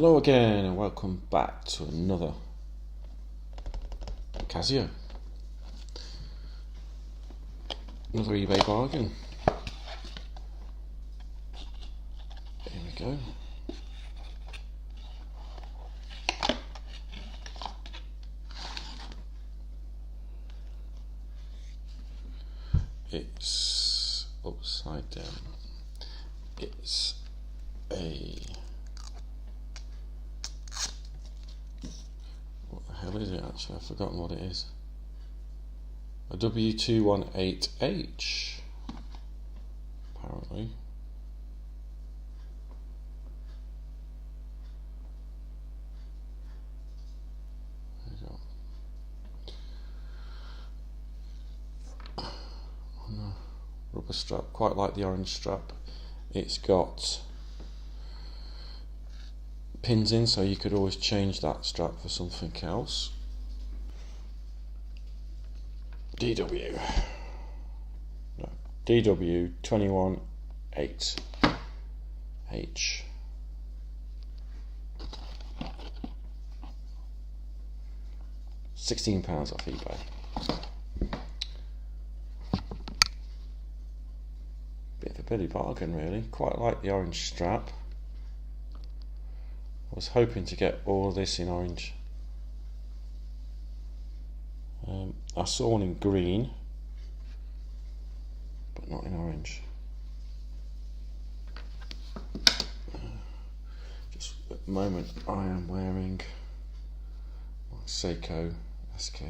Hello again and welcome back to another Casio. Another eBay bargain. Here we go. It's upside down. It's a... what the hell is it actually? I've forgotten what it is. A w218h, apparently. There you go. Oh no, rubber strap, quite like the orange strap. It's got pins in, so you could always change that strap for something else. DW218h. £16 off eBay. Bit of a billy bargain really, quite like the orange strap. I was hoping to get all of this in orange. I saw one in green, but not in orange. Just at the moment I am wearing my Seiko SK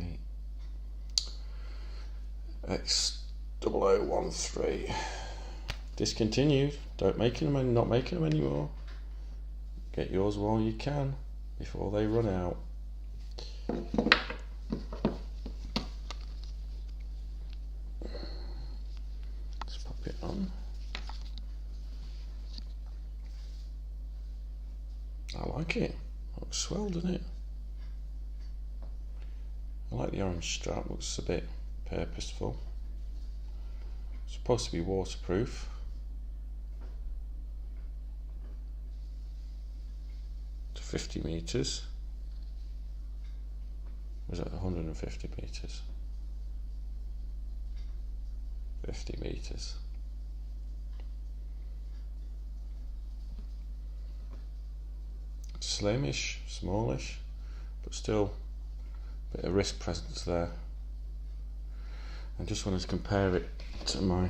X0013. Discontinued. Not making them anymore. Get yours while you can before they run out. Let's pop it on. I like it. Looks swell, doesn't it? I like the orange strap. Looks a bit purposeful. It's supposed to be waterproof. To 50 meters. Was that 150 meters? 50 meters. Slimish, smallish, but still a bit of wrist presence there. I just wanted to compare it to my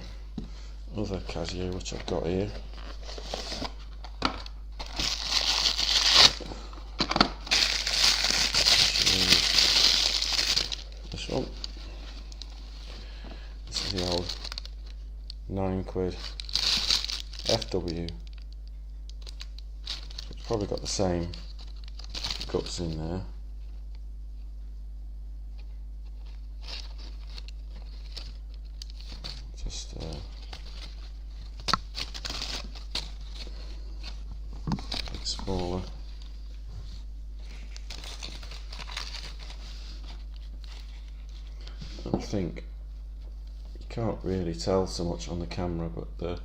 other Casio, which I've got here. This one. This is the old £9 FW. So it's probably got the same guts in there. Just bit smaller. I think you can't really tell so much on the camera, but the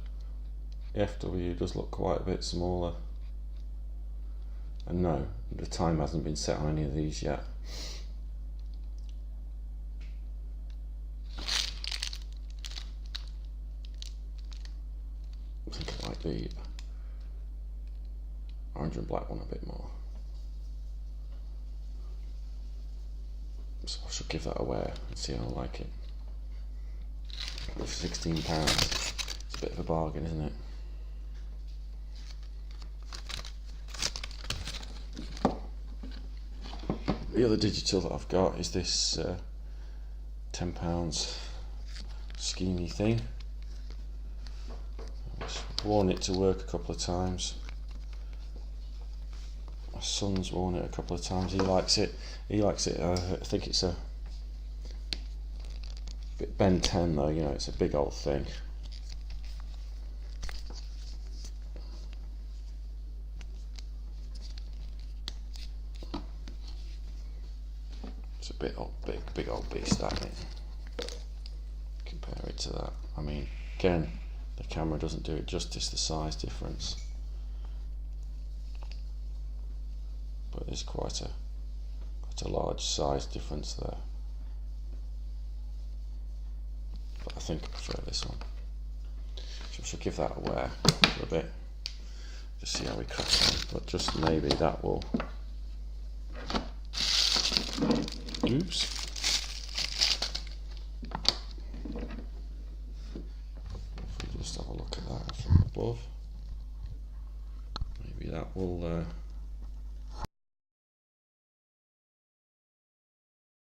FW does look quite a bit smaller. And no, the time hasn't been set on any of these yet. I think I like the orange and black one a bit more. So I should give that a wear and see how I like it. With £16, it's a bit of a bargain, isn't it? The other digital that I've got is this £10 schemy thing. I've worn it to work a couple of times. My son's worn it a couple of times. He likes it. I think it's a bit Ben 10 though, you know, it's a big old thing. It's a big old beast, that is. Compare it to that. I mean, again, the camera doesn't do it justice, the size difference. but there's quite a large size difference there. But I think I prefer this one. So I shall give that a wear for a bit, just see how we crack on. But just maybe that will. Oops. If we just have a look at that from above, maybe that will